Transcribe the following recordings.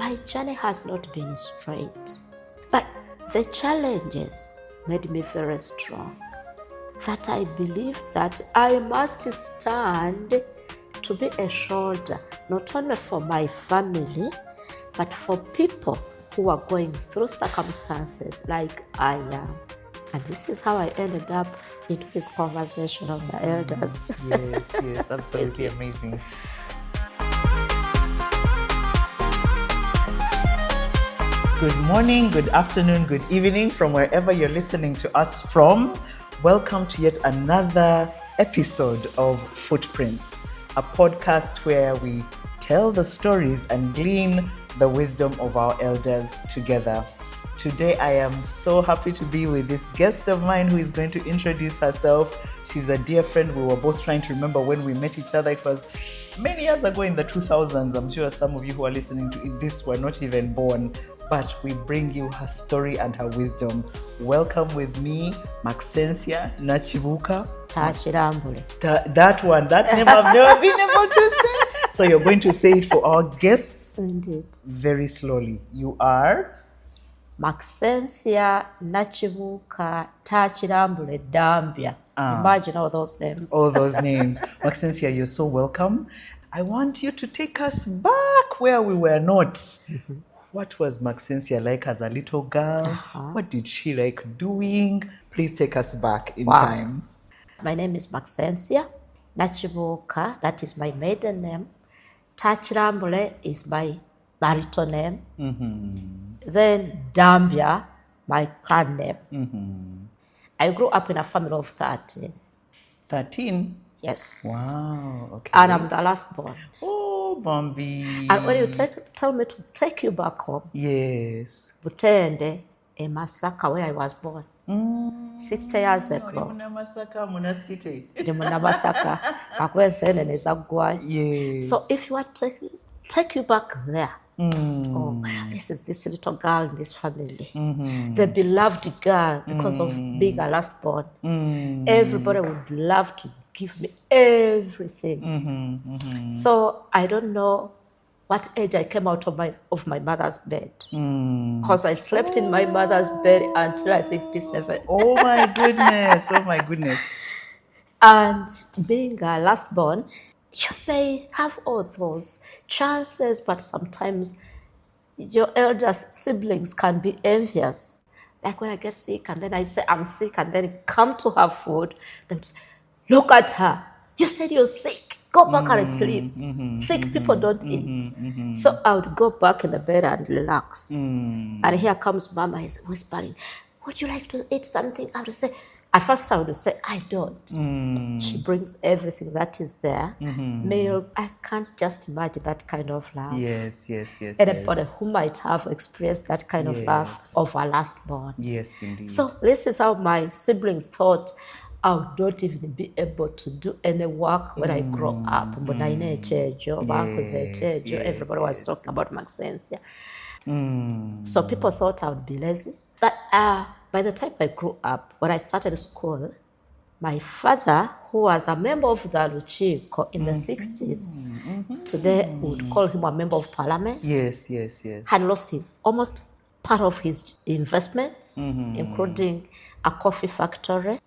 my journey has not been straight, but the challenges made me very strong, that I believed that I must stand to be a shoulder, not only for my family, but for people who are going through circumstances like I am. And this is how I ended up into this conversation of the elders. Yes, absolutely amazing. Good morning, good afternoon, good evening from wherever you're listening to us from. Welcome to yet another episode of Footprints, a podcast where we tell the stories and glean the wisdom of our elders together. Today, I am so happy to be with this guest of mine who is going to introduce herself. She's a dear friend. We were both trying to remember when we met each other. It was many years ago in the 2000s. I'm sure some of you who are listening to this were not even born, but we bring you her story and her wisdom. Welcome with me, Maxensia Nakibuuka Takirambule. That name I've never been able to say. So you're going to say it for our guests. Indeed. Very slowly. You are? Maxensia Nakibuuka Takirambule Dambia. Imagine all those names. All those names. Maxensia, you're so welcome. I want you to take us back where we were not. Mm-hmm. What was Maxensia like as a little girl? What did she like doing? Please take us back in time. My name is Maxensia Nakibuuka. That is my maiden name. Takirambule is my marital name. Mm-hmm. Then Dambia, my clan name. Mm-hmm. I grew up in a family of 13. 13? Yes. Wow, okay. And I'm the last born. Oh, Bambi. And when you tell me to take you back home, yes. Butende, in Masaka, where I was born. 60 years ago. Yes. So if you want to take you back there, this is this little girl in this family, the beloved girl, because of being a last born. Everybody would love to give me everything. So I don't know what age I came out of my mother's bed, because I slept in my mother's bed until I think P7. Oh my goodness. And being a last born, you may have all those chances, but sometimes your elder siblings can be envious. Like when I get sick and then I say I'm sick and then come to have food, they would say, look at her. You said you're sick. Go back and sleep. Sick people don't eat. So I would go back in the bed and relax. And here comes Mama, he's whispering, would you like to eat something? I would say, at first I would say, I don't. She brings everything that is there. Milk, I can't just imagine that kind of love. Yes. Anybody who might have experienced that kind of love of a last born. Yes, indeed. So this is how my siblings thought I would not even be able to do any work when I grow up. Everybody was talking about Maxensia. So people thought I would be lazy. But by the time I grew up, when I started school, my father, who was a member of the Luchiko in the 60s, today we would call him a member of parliament. Yes. Had lost almost part of his investments, including a coffee factory.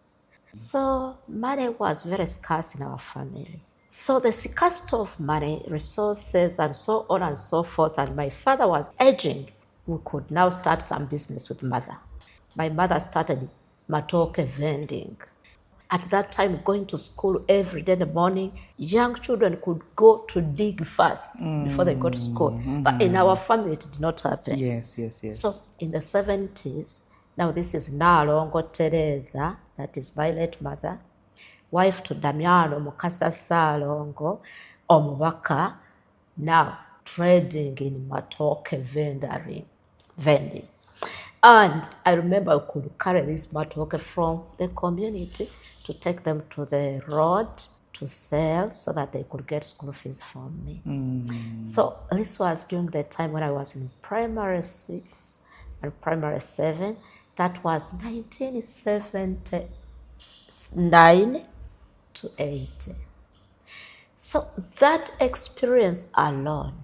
So money was very scarce in our family. So the scarcity of money, resources, and so on and so forth, and my father was urging we could now start some business with mother. My mother started matoke vending. At that time, going to school every day in the morning, young children could go to dig first before they go to school. But in our family, it did not happen. Yes. So in the 70s, now this is Nalongo Teresa, that is my late mother, wife to Damiano Mukasa Salongo, Omubaka, now trading in matoke vending. And I remember I could carry this matoke from the community to take them to the road to sell so that they could get school fees from me. So this was during the time when I was in primary 6 and primary 7. That was 1979 to 80. So that experience alone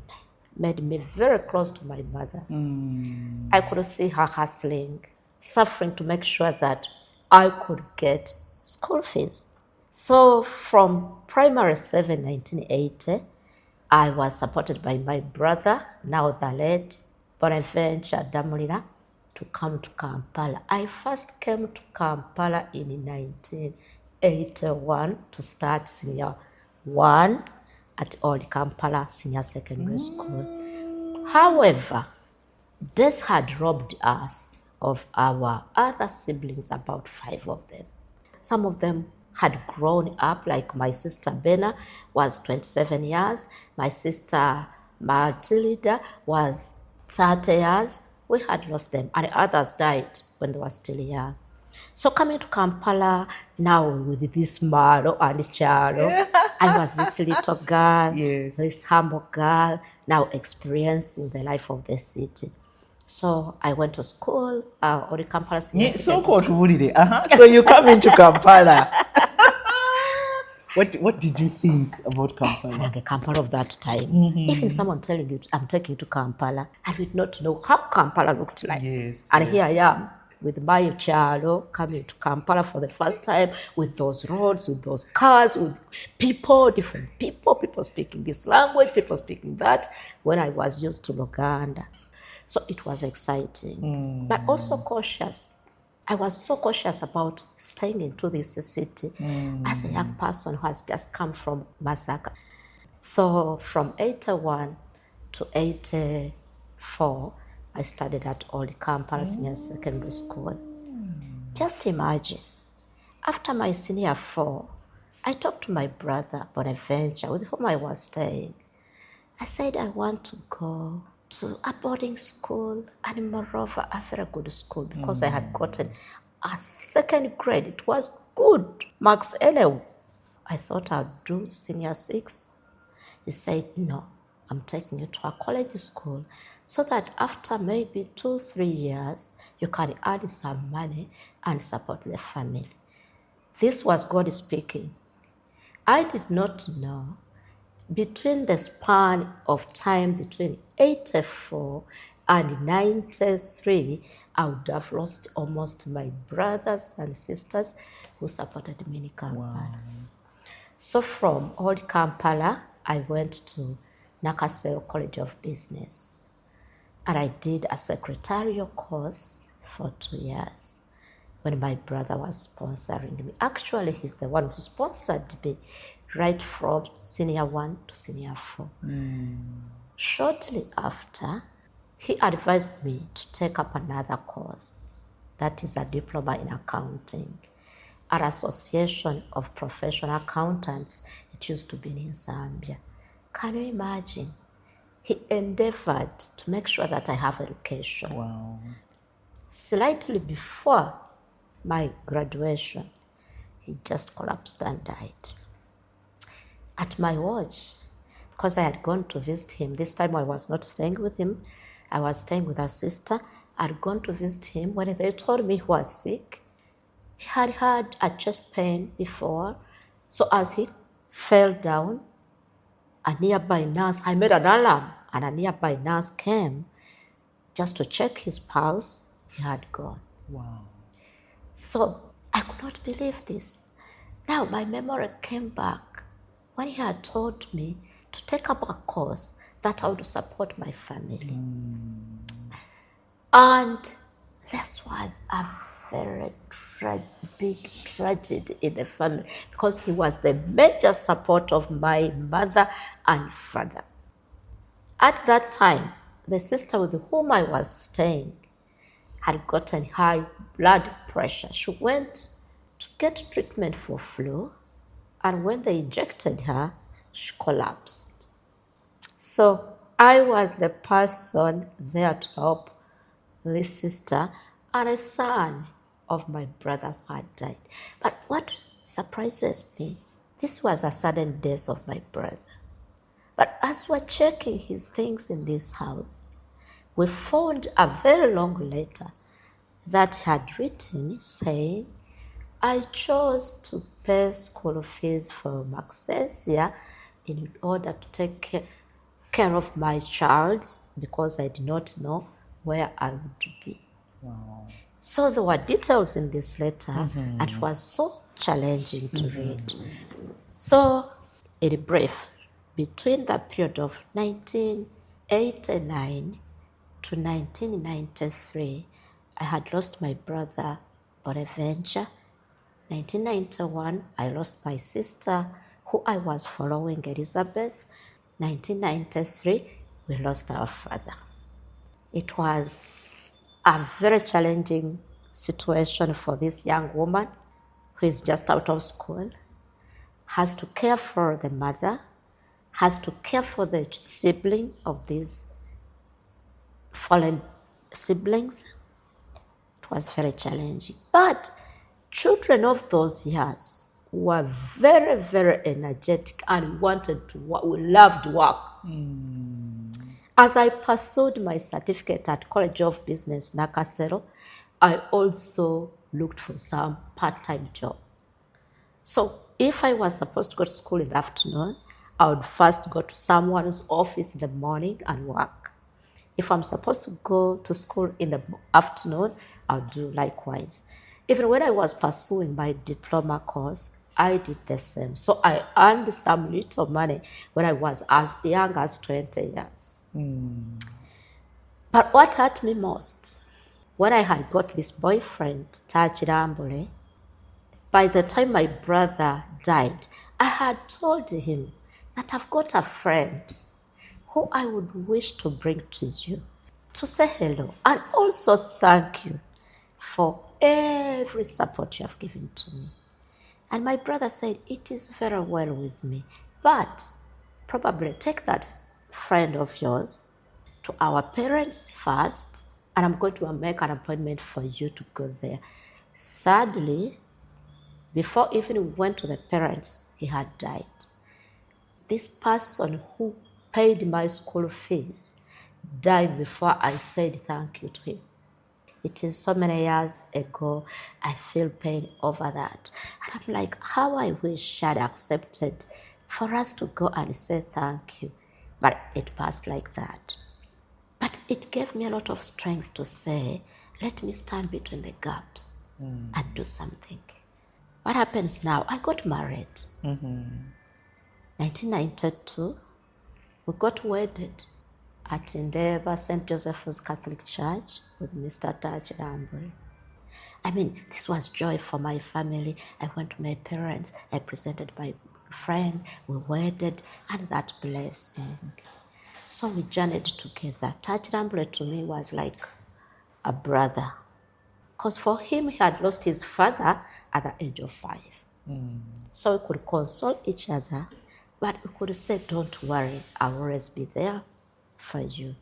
made me very close to my mother. I could see her hustling, suffering to make sure that I could get school fees. So from primary 7, 1980, I was supported by my brother, now the late Bonaventure Damulira, to come to Kampala. I first came to Kampala in 1981 to start senior 1 at Old Kampala Senior Secondary School. However, death had robbed us of our other siblings, about 5 of them. Some of them had grown up, like my sister Bena was 27 years, my sister Matilda was 30 years. We had lost them, and others died when they were still young. So coming to Kampala now with this Maro and Charo, I was this little girl, this humble girl, now experiencing the life of the city. So I went to school, or Kampala Senior Secondary School. So you come into Kampala. What did you think about Kampala? The Kampala of that time. Even someone telling you, I'm taking you to Kampala, I did not know how Kampala looked like. And here I am with my chalo coming to Kampala for the first time, with those roads, with those cars, with people, different people speaking this language, people speaking that, when I was used to Luganda. So it was exciting, but also cautious. I was so cautious about staying into this city as a young person who has just come from Masaka. So from 81 to 84, I studied at Old Kampala Senior Secondary School. Just imagine, after my senior 4, I talked to my brother Bonaventure, with whom I was staying. I said I want to go to a boarding school, and moreover a very good school, because I had gotten a 2nd grade. It was good, Maxensia. I thought I'd do senior 6. He said, no, I'm taking you to a college school so that after maybe 2-3 years, you can earn some money and support the family. This was God speaking. I did not know, between the span of time between 84 and 93, I would have lost almost my brothers and sisters who supported me in Kampala. So from Old Kampala, I went to Nakasero College of Business, and I did a secretarial course for 2 years when my brother was sponsoring me. Actually, he's the one who sponsored me right from senior 1 to senior 4. Shortly after, he advised me to take up another course, that is a diploma in accounting, at Association of Professional Accountants. It used to be in Zambia. Can you imagine? He endeavored to make sure that I have education. Wow. Slightly before my graduation, he just collapsed and died. At my watch, because I had gone to visit him. This time I was not staying with him. I was staying with a sister. I had gone to visit him. When they told me he was sick, he had had a chest pain before. So as he fell down, a nearby nurse, I made an alarm, and a nearby nurse came just to check his pulse. He had gone. Wow. So I could not believe this. Now my memory came back when he had told me to take up a course that I would support my family. And this was a very big tragedy in the family, because he was the major support of my mother and father. At that time, the sister with whom I was staying had gotten high blood pressure. She went to get treatment for flu, and when they injected her, she collapsed. So I was the person there to help this sister and a son of my brother who had died. But what surprises me, this was a sudden death of my brother. But as we're checking his things in this house, we found a very long letter that he had written saying, I chose to pay school fees for Maxensia in order to take care care of my child because I did not know where I would be. Wow. So there were details in this letter, and it was so challenging to read. So, in brief, between the period of 1989 to 1993, I had lost my brother Bonaventure. 1991, I lost my sister, who I was following, Elizabeth. 1993, we lost our father. It was a very challenging situation for this young woman who is just out of school, has to care for the mother, has to care for the sibling of these fallen siblings. It was very challenging. But children of those years were very, very energetic and wanted to work, loved work. As I pursued my certificate at College of Business, Nakasero, I also looked for some part-time job. So if I was supposed to go to school in the afternoon, I would first go to someone's office in the morning and work. If I'm supposed to go to school in the afternoon, I'll do likewise. Even when I was pursuing my diploma course, I did the same. So I earned some little money when I was as young as 20 years. But what hurt me most, when I had got this boyfriend, Takirambule, by the time my brother died, I had told him that I've got a friend who I would wish to bring to you to say hello and also thank you for every support you have given to me. And my brother said, it is very well with me, but probably take that friend of yours to our parents first, and I'm going to make an appointment for you to go there. Sadly, before even we went to the parents, he had died. This person who paid my school fees died before I said thank you to him. It is so many years ago. I feel pain over that. And I'm like, how I wish I'd accepted for us to go and say thank you. But it passed like that. But it gave me a lot of strength to say, let me stand between the gaps and do something. What happens now? I got married. 1992, we got wedded at Endeavour St. Joseph's Catholic Church with Mr. Takirambule. I mean, this was joy for my family. I went to my parents, I presented my friend, we wedded, and that blessing. So we journeyed together. Takirambule to me was like a brother. Because for him, he had lost his father at the age of 5. So we could console each other, but we could say, don't worry, I'll always be there for you.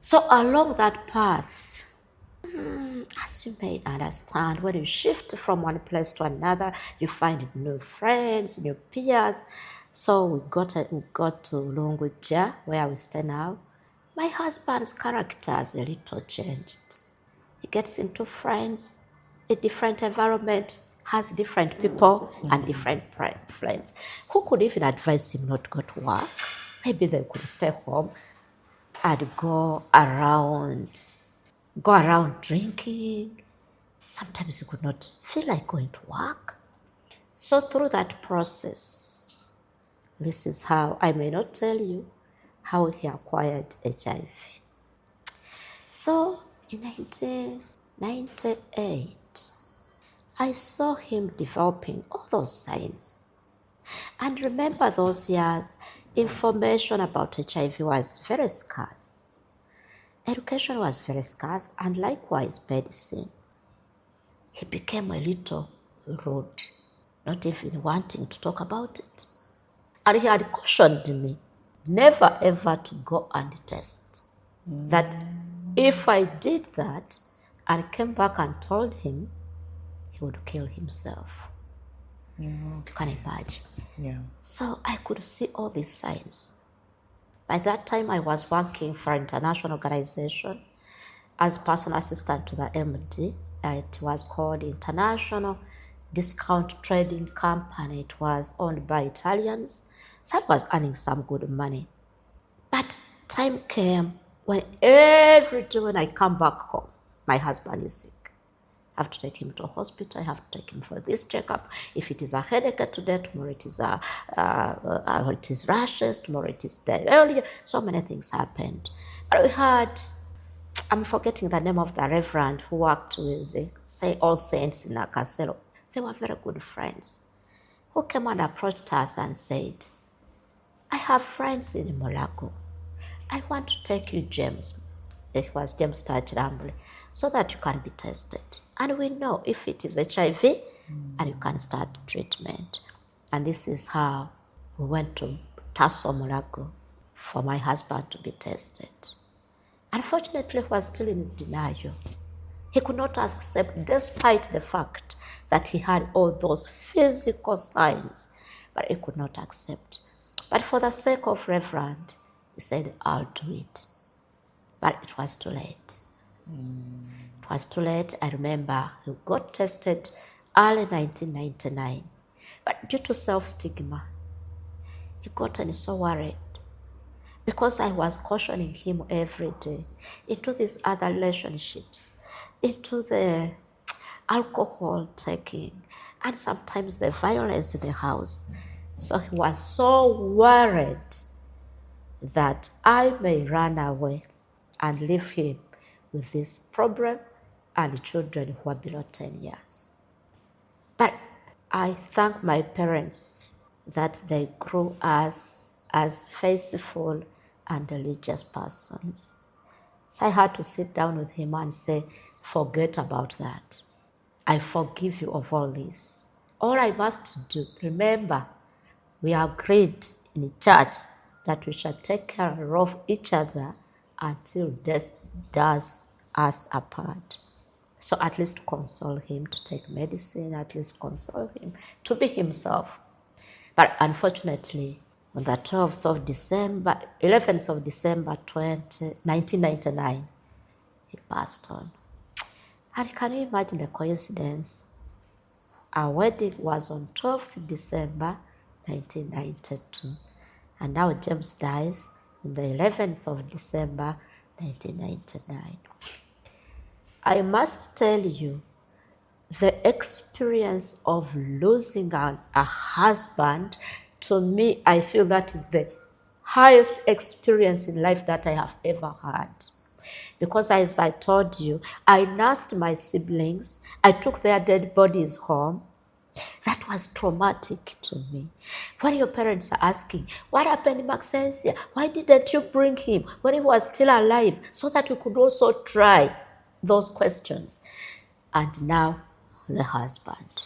So along that path, as you may understand, when you shift from one place to another, you find new friends, new peers. So we got to Lunguja, where we stay now. My husband's character is a little changed. He gets into friends, a different environment, has different people and different friends. Who could even advise him not to go to work? Maybe they could stay home and go around drinking. Sometimes you could not feel like going to work. So through that process, this is how, I may not tell you how he acquired HIV. So in 1998, I saw him developing all those signs. And remember those years, information about HIV was very scarce. Education was very scarce, and likewise medicine. He became a little rude, not even wanting to talk about it. And he had cautioned me never ever to go and test. That if I did that and came back and told him, he would kill himself. You can imagine. Yeah. So I could see all these signs. By that time, I was working for an international organization as personal assistant to the MD. It was called International Discount Trading Company. It was owned by Italians. So I was earning some good money. But time came when every day when I come back home, my husband is sick. I have to take him to a hospital. I have to take him for this checkup. If it is a headache today, tomorrow it is rashes, tomorrow it is diarrhea. So many things happened. But we had, I'm forgetting the name of the reverend who worked with the All Saints in Nakasero. They were very good friends who came and approached us and said, I have friends in Molago. I want to take you, James. It was James Takirambule, so that you can be tested. And we know if it is HIV, and you can start treatment. And this is how we went to Tasso Molago for my husband to be tested. Unfortunately, he was still in denial. He could not accept, despite the fact that he had all those physical signs, but he could not accept. But for the sake of Reverend, he said, I'll do it. But it was too late. It was too late. I remember he got tested early 1999. But due to self-stigma, he got so worried because I was cautioning him every day into these other relationships, into the alcohol taking, and sometimes the violence in the house. So he was so worried that I may run away and leave him with this problem and children who are below 10 years. But I thank my parents that they grew us as faithful and religious persons. So I had to sit down with him and say, forget about that. I forgive you of all this. All I must do, remember, we agreed in the church that we shall take care of each other until death does us apart. So at least console him to take medicine, at least console him to be himself. But unfortunately, on the 11th of December 1999, he passed on. And can you imagine the coincidence? Our wedding was on 12th December 1992. And now James dies on the 11th of December 1999. I must tell you, the experience of losing a husband, to me, I feel that is the highest experience in life that I have ever had. Because as I told you, I nursed my siblings. I took their dead bodies home. That was traumatic to me. When your parents are asking, what happened in Maxensia? Why didn't you bring him when he was still alive so that we could also try those questions? And now, the husband.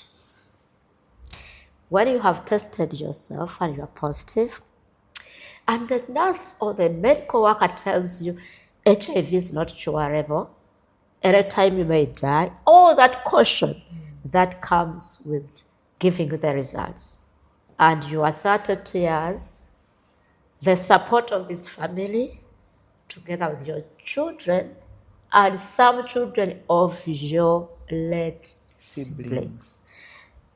When you have tested yourself and you are positive, and the nurse or the medical worker tells you HIV is not curable, anytime you may die, all that caution that comes with giving you the results. And you are 32 years, the support of this family, together with your children, and some children of your late siblings.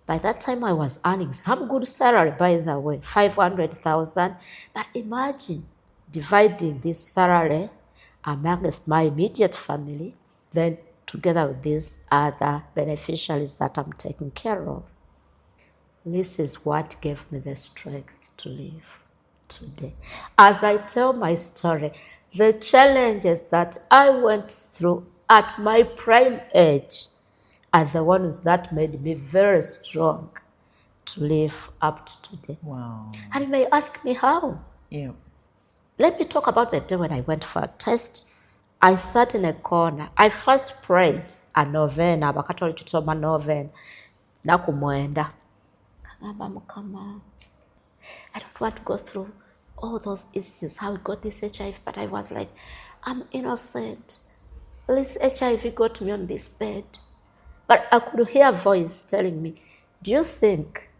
By that time, I was earning some good salary, by the way, 500,000. But imagine dividing this salary amongst my immediate family, then together with these other beneficiaries that I'm taking care of. This is what gave me the strength to live today. As I tell my story, the challenges that I went through at my prime age are the ones that made me very strong to live up to today. Wow. And you may ask me how. Yeah. Let me talk about the day when I went for a test. I sat in a corner. I first prayed a novena, bakatoli chitoma novena, nakumwenda. I don't want to go through all those issues, how we got this HIV, but I was like, I'm innocent. This HIV got me on this bed. But I could hear a voice telling me, do you think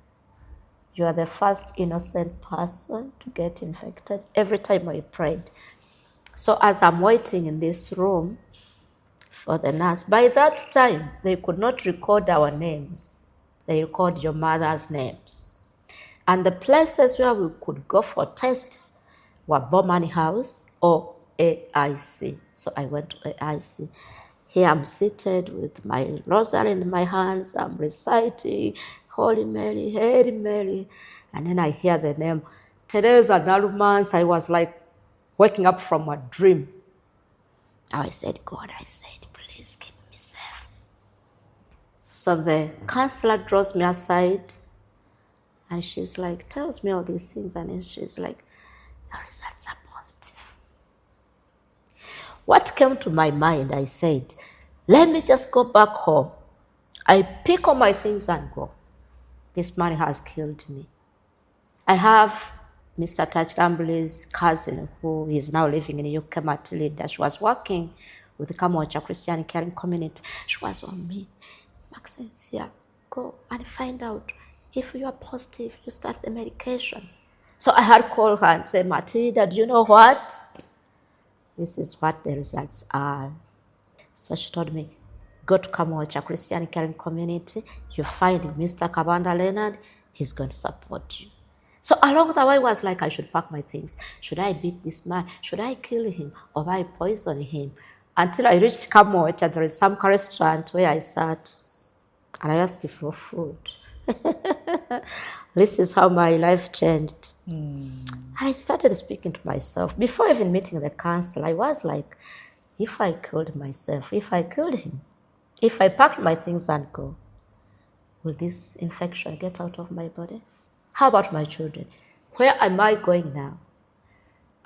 you are the first innocent person to get infected? Every time I prayed. So as I'm waiting in this room for the nurse, by that time, they could not record our names. They record your mother's names. And the places where we could go for tests Wabomani House or AIC. So I went to AIC. Here I'm seated with my rosary in my hands. I'm reciting Holy Mary, Hail Mary. And then I hear the name Teresa Nalumans. I was like waking up from a dream. I said, God, please keep me safe. So the counselor draws me aside and she's like, tells me all these things. And then she's like, your results are positive. What came to my mind, I said, let me just go back home. I pick up my things and go. This man has killed me. I have Mr. Takirambule's cousin who is now living in UK, Matilda. She was working with the Kamocha Christian Caring Community. She was on me. Maxensia, go and find out if you are positive, you start the medication. So I had called her and said, Matilda, do you know what? This is what the results are. So she told me, go to Kamocha Christian Caring Community. You find Mr. Kabanda Leonard. He's going to support you. So along the way, I was like, I should pack my things. Should I beat this man? Should I kill him? Or I poison him? Until I reached Kamocha, there is some restaurant where I sat. And I asked for food. This is how my life changed. I started speaking to myself. Before even meeting the counsel, I was like, if I killed myself, if I killed him, if I packed my things and go, will this infection get out of my body? How about my children? Where am I going now?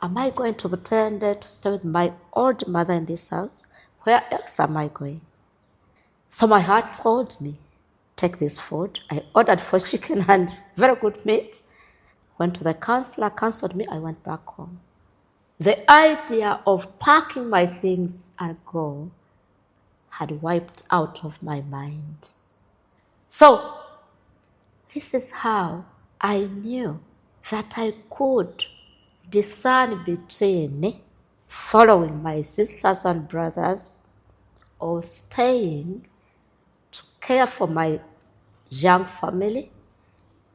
Am I going to pretend to stay with my old mother in this house? Where else am I going? So my heart told me, take this food. I ordered for chicken and very good meat. Went to the counselor, counseled me, I went back home. The idea of packing my things and go had wiped out of my mind. So this is how I knew that I could discern between following my sisters and brothers or staying to care for my young family,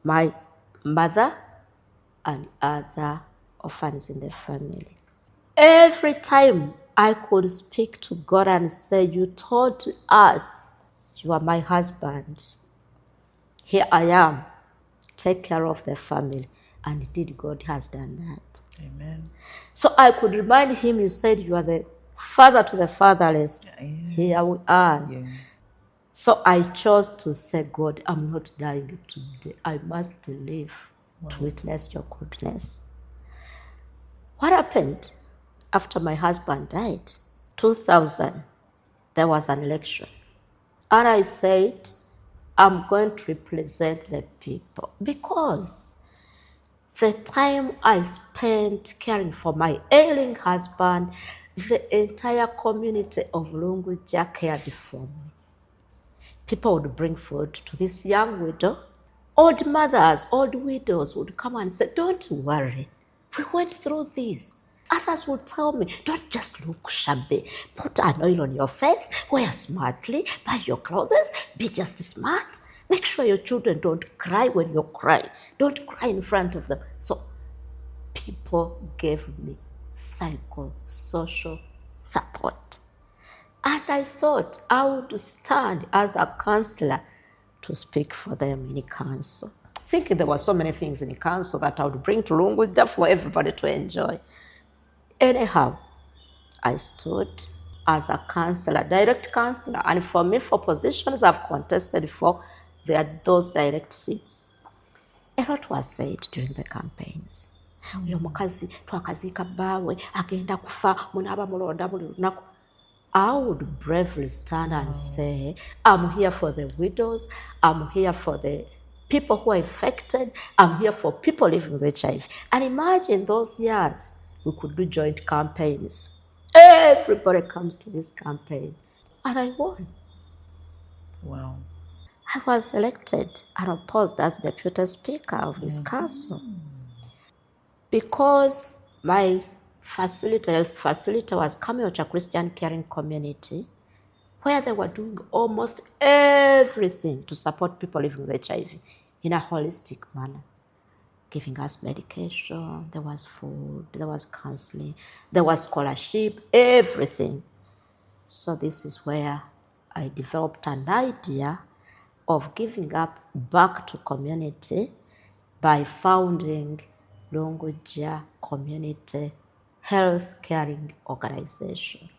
my mother, and other orphans in the family. Every time I could speak to God and say, you told us you are my husband. Here I am. Take care of the family. And indeed, God has done that. Amen. So I could remind him, you said you are the father to the fatherless. Yes. Here we are. Yes. So I chose to say, God, I'm not dying today. I must live to witness your goodness. What happened after my husband died? 2000, there was an election. And I said, I'm going to represent the people because the time I spent caring for my ailing husband, the entire community of Lunguja cared for me. People would bring food to this young widow. Old mothers, old widows would come and say, don't worry, we went through this. Others would tell me, don't just look shabby. Put an oil on your face, wear smartly, buy your clothes, be just smart. Make sure your children don't cry when you cry. Don't cry in front of them. So people gave me psychosocial support. And I thought I would stand as a counselor to speak for them in council. Thinking there were so many things in council that I would bring to Lunguja for everybody to enjoy. Anyhow, I stood as a counselor, direct counselor, and for me, for positions I've contested for, there are those direct seats. A lot was said during the campaigns. Uyo mukazi twakazika bawe agenda kufa munaba mulonda buli lunaku. I would bravely stand and say, I'm here for the widows, I'm here for the people who are infected, I'm here for people living with HIV. And imagine those years, we could do joint campaigns. Everybody comes to this campaign. And I won. Wow. I was elected and opposed as deputy speaker of this council. Because my health facility was Kamocha Christian Caring Community, where they were doing almost everything to support people living with HIV in a holistic manner. giving us medication, there was food, there was counseling, there was scholarship, everything. So this is where I developed an idea of giving up back to community by founding Lunguja Community Health Caring Organization,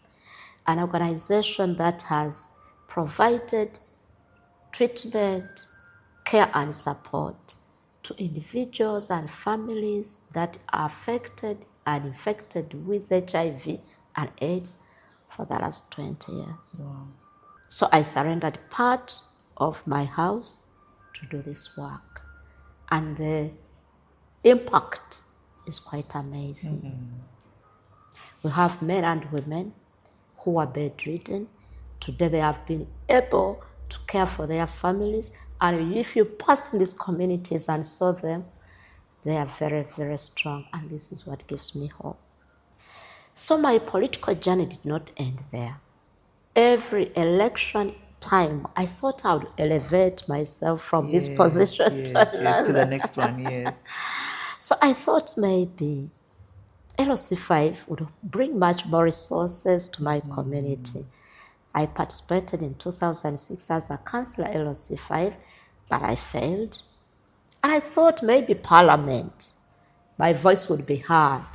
an organization that has provided treatment, care and support to individuals and families that are affected and infected with HIV and AIDS for the last 20 years. Wow. So I surrendered part of my house to do this work. And the impact is quite amazing. We have men and women who are bedridden. Today they have been able to care for their families. And if you passed in these communities and saw them, they are very, very strong. And this is what gives me hope. So my political journey did not end there. Every election time, I thought I would elevate myself from this position to another. To the next one, yes. So I thought maybe LOC5 would bring much more resources to my community. I participated in 2006 as a councillor LOC5, but I failed. And I thought maybe Parliament, my voice would be heard.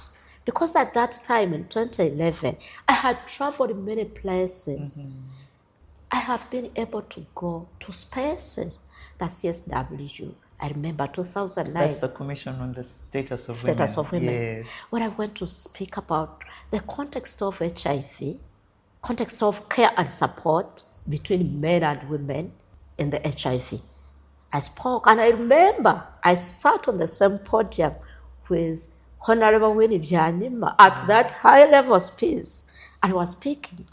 Because at that time in 2011, I had traveled many places. I have been able to go to spaces, the CSW. I remember 2009. That's the Commission on the Status of Women. Yes. Where I went to speak about the context of HIV, context of care and support between men and women in the HIV. I spoke, and I remember I sat on the same podium with Honorable Winnie Byanima at that high-level speech, and was speaking.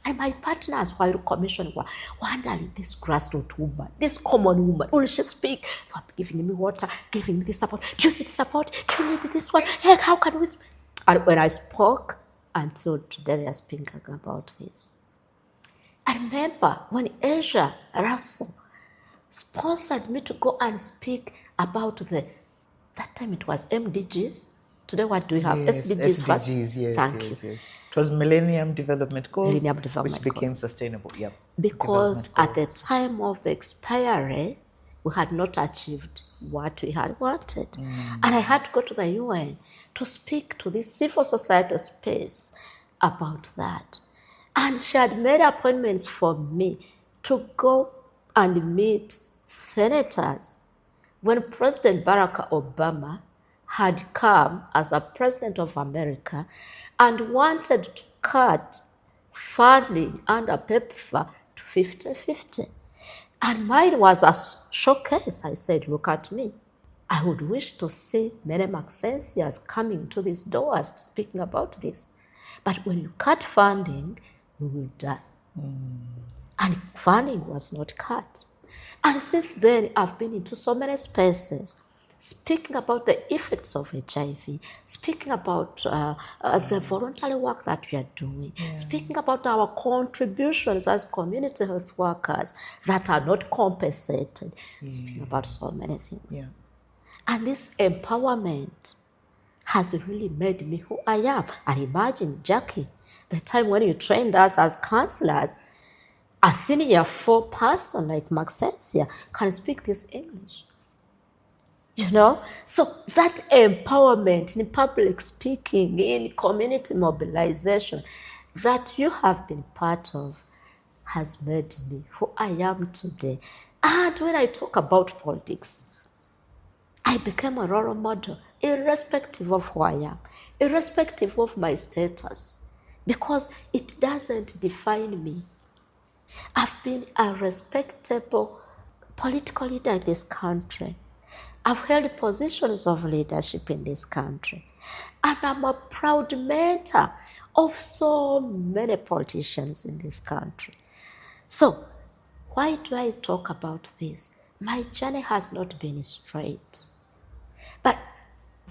And my partners while commission were wondering, this grassroots woman, this common woman, will she speak? They were giving me water, giving me this support. Do you need support? Do you need this one? Hey, how can we speak? And when I spoke, until today they are speaking about this. I remember when Asia Russell sponsored me to go and speak about that time it was MDGs. Today, what do we have? SDGs first. Yes, Thank yes, you. yes. It was Millennium Development Goals, which became Goals. Sustainable. Yep. Because at the time of the expiry, we had not achieved what we had wanted. And I had to go to the UN to speak to this civil society space about that. And she had made appointments for me to go and meet senators. When President Barack Obama had come as a president of America and wanted to cut funding under PEPFAR to 50-50. And mine was a showcase. I said, look at me. I would wish to see many Maxensias coming to these doors speaking about this. But when you cut funding, we will die. And funding was not cut. And since then, I've been into so many spaces, speaking about the effects of HIV, speaking about the voluntary work that we are doing, speaking about our contributions as community health workers that are not compensated, speaking about so many things. And this empowerment has really made me who I am. And imagine, Jackie, the time when you trained us as counselors, a senior 4 person like Maxensia can speak this English. You know, so that empowerment in public speaking, in community mobilization that you have been part of has made me who I am today. And when I talk about politics, I became a role model, irrespective of who I am, irrespective of my status, because it doesn't define me. I've been a respectable political leader in this country. I've held positions of leadership in this country. And I'm a proud mentor of so many politicians in this country. So, why do I talk about this? My journey has not been straight. But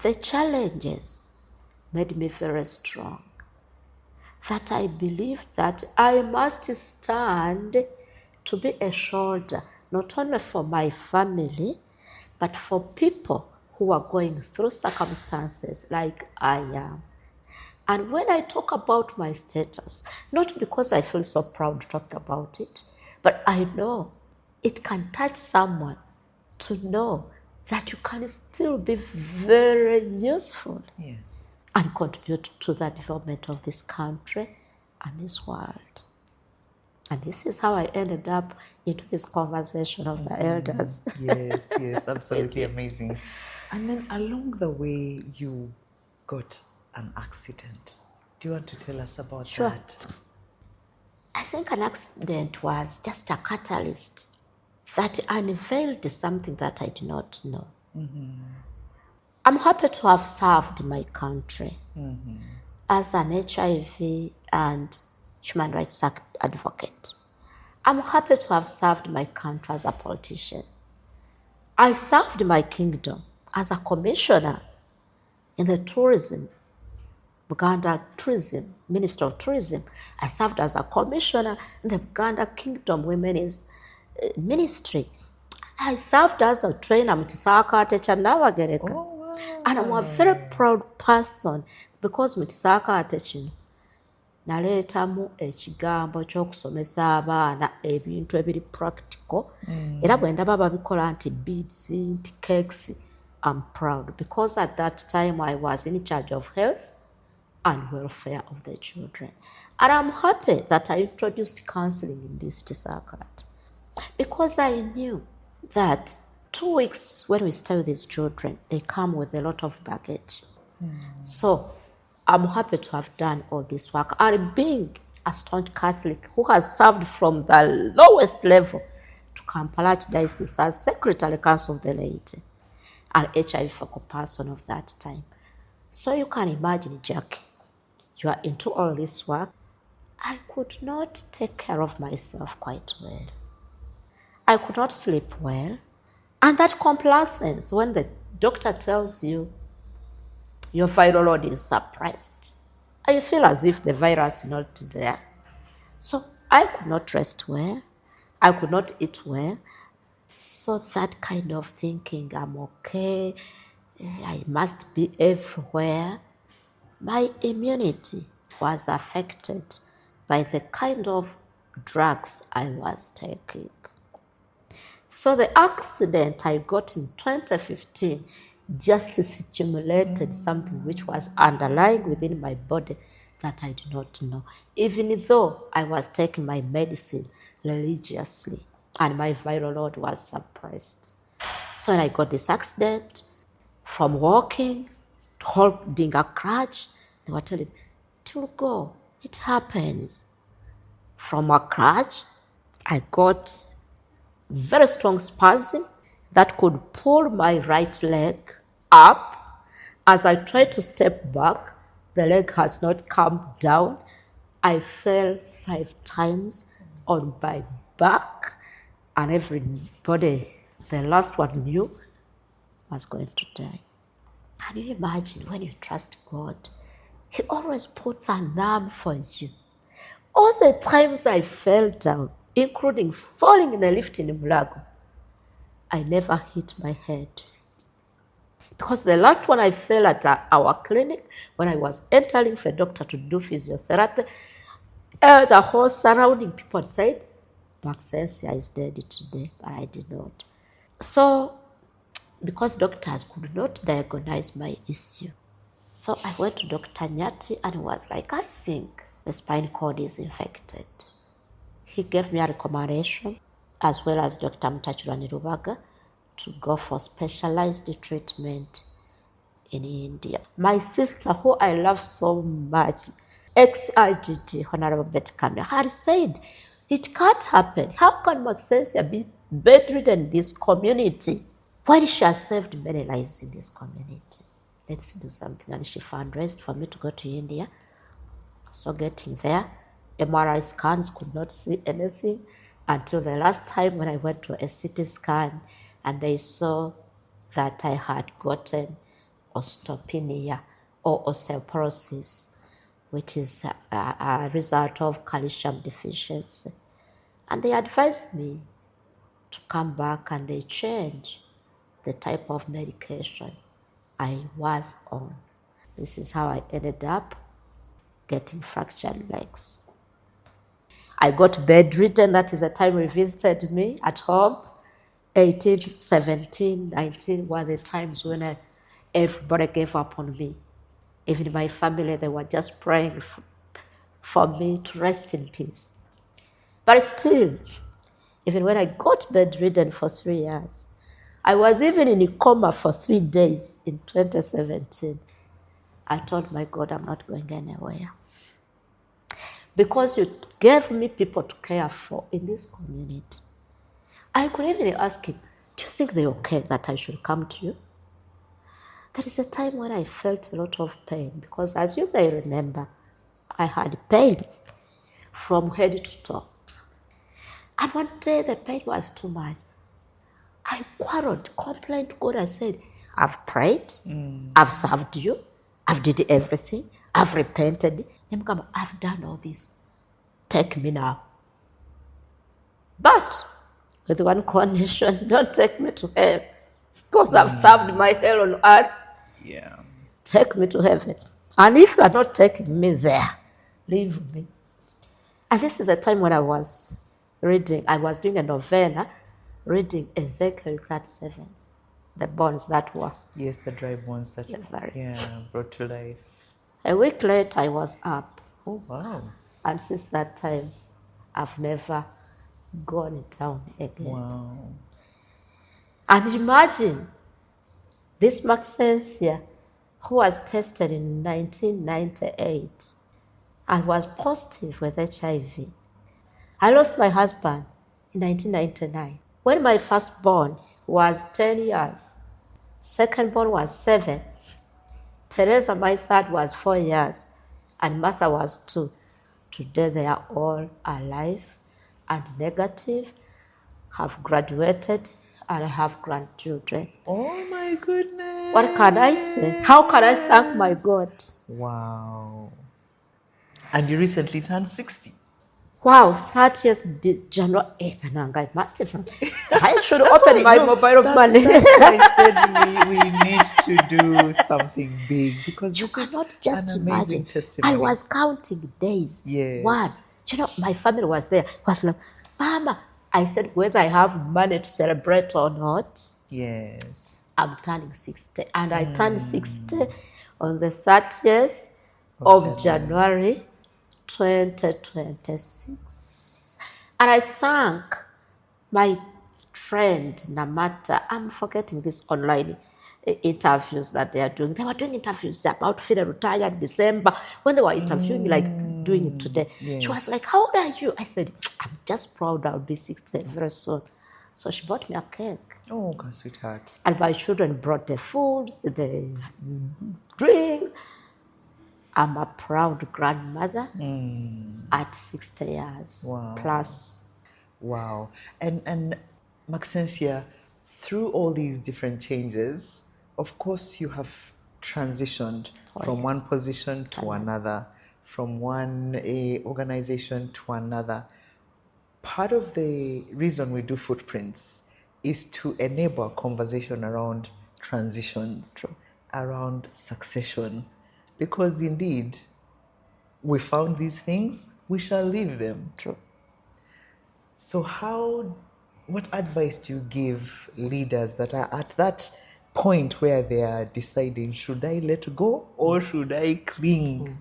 the challenges made me very strong. That I believed that I must stand to be a shoulder, not only for my family, but for people who are going through circumstances like I am. And when I talk about my status, not because I feel so proud to talk about it, but I know it can touch someone to know that you can still be very useful. Yes. And contribute to the development of this country and this world. And this is how I ended up into this conversation of the elders. Yes, yes, absolutely amazing. And then along the way, you got an accident. Do you want to tell us about that? I think an accident was just a catalyst that unveiled something that I did not know. I'm happy to have served my country as an HIV and human rights advocate. I'm happy to have served my country as a politician. I served my kingdom as a commissioner in the tourism, Buganda Tourism, Minister of Tourism. I served as a commissioner in the Buganda Kingdom Women's Ministry. I served as a trainer Mutisaka Techanawagereka. Oh, wow. And I'm a very proud person because Mutisaka Techin naleetamu ekigambo ky'okusomesa abaana ebintu ebiri practical. Era bwe ndaba babikola nti beads, nti cakes, I'm proud because at that time I was in charge of health and welfare of the children. And I'm happy that I introduced counseling in this circuit because I knew that 2 weeks when we stay with these children, they come with a lot of baggage. So I'm happy to have done all this work. And being a staunch Catholic who has served from the lowest level to Kampala Archdiocese as Secretary Council of the Laity and HIV focal person of that time. So you can imagine, Jackie, you are into all this work. I could not take care of myself quite well. I could not sleep well. And that complacence, when the doctor tells you your viral load is suppressed, I feel as if the virus is not there. So I could not rest well. I could not eat well. So that kind of thinking, I'm okay, I must be everywhere. My immunity was affected by the kind of drugs I was taking. So the accident I got in 2015 just stimulated something which was underlying within my body that I did not know, even though I was taking my medicine religiously and my viral load was suppressed. So when I got this accident, from walking, holding a crutch, they were telling me, it will go, it happens. From a crutch, I got very strong spasm that could pull my right leg up. As I tried to step back, the leg has not come down. I fell 5 times on my back, and everybody, the last one knew, was going to die. Can you imagine when you trust God? He always puts an arm for you. All the times I fell down, including falling in the lift in Mulago, I never hit my head. Because the last one I fell at our clinic, when I was entering for a doctor to do physiotherapy, the whole surrounding people said, Maxensia is dead today, but I did not. So, because doctors could not diagnose my issue, so I went to Dr. Nyati and was like, I think the spinal cord is infected. He gave me a recommendation, as well as Dr. Mutachurani Rubaga, to go for specialized treatment in India. My sister, who I love so much, ex-IGT, Honorable Betty Kamya, had said, it can't happen. How can Maxensia be bedridden in this community when she has saved many lives in this community? Let's do something. And she fundraised for me to go to India. So getting there, MRI scans could not see anything until the last time when I went to a CT scan and they saw that I had gotten osteopenia or osteoporosis, which is a result of calcium deficiency. And they advised me to come back and they changed the type of medication I was on. This is how I ended up getting fractured legs. I got bedridden. That is the time we visited me at home. 18, 17, 19 were the times when everybody gave up on me. Even my family, they were just praying for me to rest in peace. But still, even when I got bedridden for 3 years, I was even in a coma for 3 days in 2017. I told my God, I'm not going anywhere. Because you gave me people to care for in this community. I could even ask him, do you think they're okay that I should come to you? There is a time when I felt a lot of pain because, as you may remember, I had pain from head to toe. And one day the pain was too much. I quarreled, complained to God. I said, I've prayed, I've served you, I've did everything, I've repented. I've done all this. Take me now. But with one condition, don't take me to hell because I've served my hell on earth. Yeah. Take me to heaven. And if you are not taking me there, leave me. And this is a time when I was doing a novena, reading Ezekiel 37, the bones that were. Yes, the dry bones that brought to life. A week later, I was up. Oh, wow. And since that time, I've never gone down again. Wow. And imagine this Maxensia, who was tested in 1998 and was positive with HIV. I lost my husband in 1999. When my firstborn was 10 years, secondborn was 7, Teresa, my third, was 4 years, and Martha was 2. Today they are all alive and negative, have graduated, and I have grandchildren. Oh my goodness. What can I say? How can I thank my God? Wow. And you recently turned 60. Wow, 30th January. I must have. I should open my mobile money. That's why I said we need to do something big because You this is cannot just an amazing imagine. testimony. I was counting days. Yes. One. My family was there. Was like, Mama, I said whether I have money to celebrate or not. Yes. I'm turning 60. And I turned 60 on the 30th of January 2026. And I thank my friend Namata. I'm forgetting this online interviews that they are doing. They were doing interviews about Fidel retired in December when they were interviewing like doing it today. Yes. She was like, how old are you? I said, I'm just proud I'll be 60 very soon. So she bought me a cake. Oh, God, sweetheart. And my children brought the foods, the drinks. I'm a proud grandmother at 60 years plus. Wow. And Maxensia, through all these different changes, of course you have transitioned from one position to another, from one organization to another. Part of the reason we do footprints is to enable a conversation around transitions, around succession. Because indeed, we found these things, we shall leave them. True. So what advice do you give leaders that are at that point where they are deciding, should I let go or should I cling?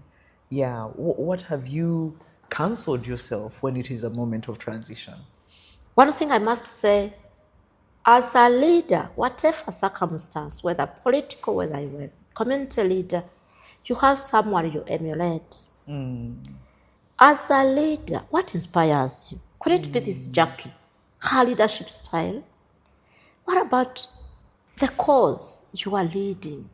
Yeah, what have you counseled yourself when it is a moment of transition? One thing I must say, as a leader, whatever circumstance, whether political, whether you're a community leader, you have someone you emulate. As a leader, what inspires you? Could it be this Jackie, her leadership style? What about the cause you are leading?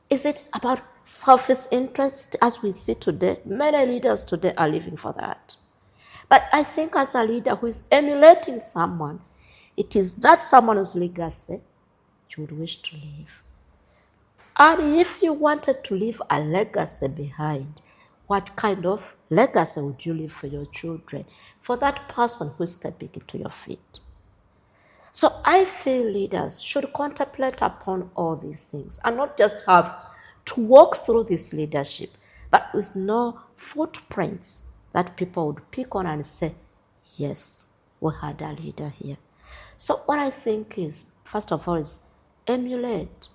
Is it about selfish interest as we see today? Many leaders today are living for that. But I think as a leader who is emulating someone, it is that someone's legacy you would wish to leave. And if you wanted to leave a legacy behind, what kind of legacy would you leave for your children, for that person who is stepping into your feet? So I feel leaders should contemplate upon all these things and not just have to walk through this leadership, but with no footprints that people would pick on and say, yes, we had a leader here. So what I think is, first of all, is emulate.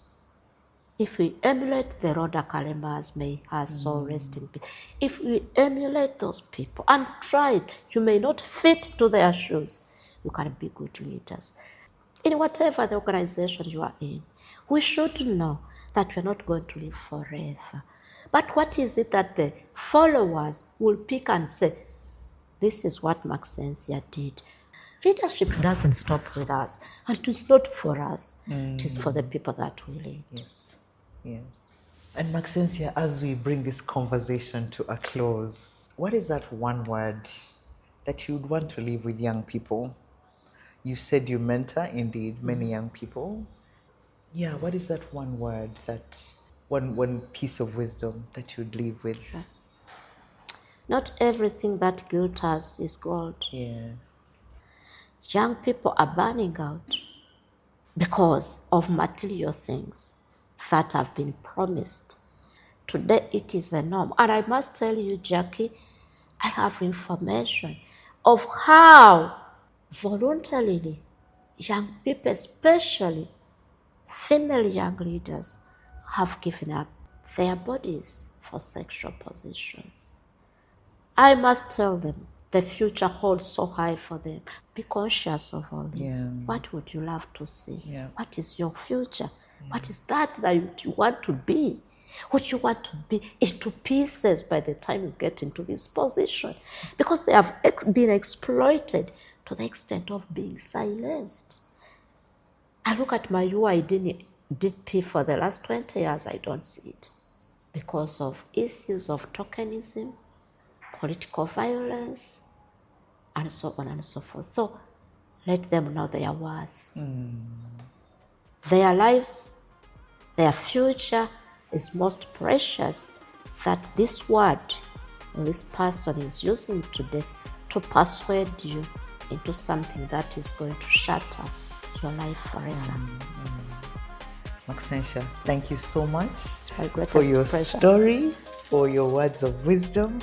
If we emulate the Rhoda Kalembas, may her soul rest in peace. If we emulate those people and try it, you may not fit to their shoes. You can be good leaders. In whatever the organization you are in, we should know that we're not going to live forever. But what is it that the followers will pick and say, this is what Maxensia did. Leadership doesn't stop with us, and it is not for us. It is for the people that we lead. Yes, yes. And Maxensia, as we bring this conversation to a close, what is that one word that you would want to leave with young people? You said you mentor, indeed, many young people. Yeah, what is that one word, that one piece of wisdom that you'd leave with? Sure. Not everything that guilt us is gold. Yes. Young people are burning out because of material things that have been promised. Today it is a norm. And I must tell you, Jackie, I have information of how voluntarily young people, especially female young leaders, have given up their bodies for sexual positions. I must tell them the future holds so high for them. Be conscious of all this. Yeah. What would you love to see? Yeah. What is your future? Yeah. What is that you want to be? What you want to be into pieces by the time you get into this position? Because they have been exploited to the extent of being silenced. I look at my UID DP for the last 20 years, I don't see it. Because of issues of tokenism, political violence, and so on and so forth. So let them know their worth. Their lives, their future is most precious, that this word, this person is using today to persuade you into something that is going to shatter your life forever. Maxensia, thank you so much my for your pleasure. Story, for your words of wisdom,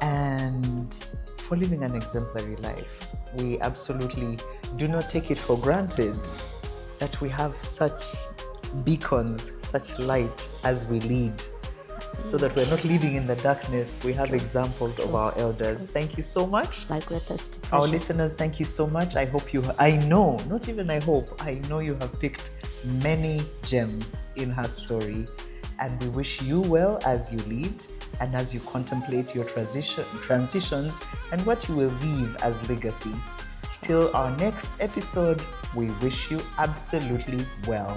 and for living an exemplary life. We absolutely do not take it for granted that we have such beacons, such light as we lead, so that we're not living in the darkness. We have examples of our elders. Thank you so much. It's my greatest pleasure. Our listeners, thank you so much. I hope I know you have picked many gems in her story, and we wish you well as you lead and as you contemplate your transitions and what you will leave as legacy. Till our next episode, we wish you absolutely well.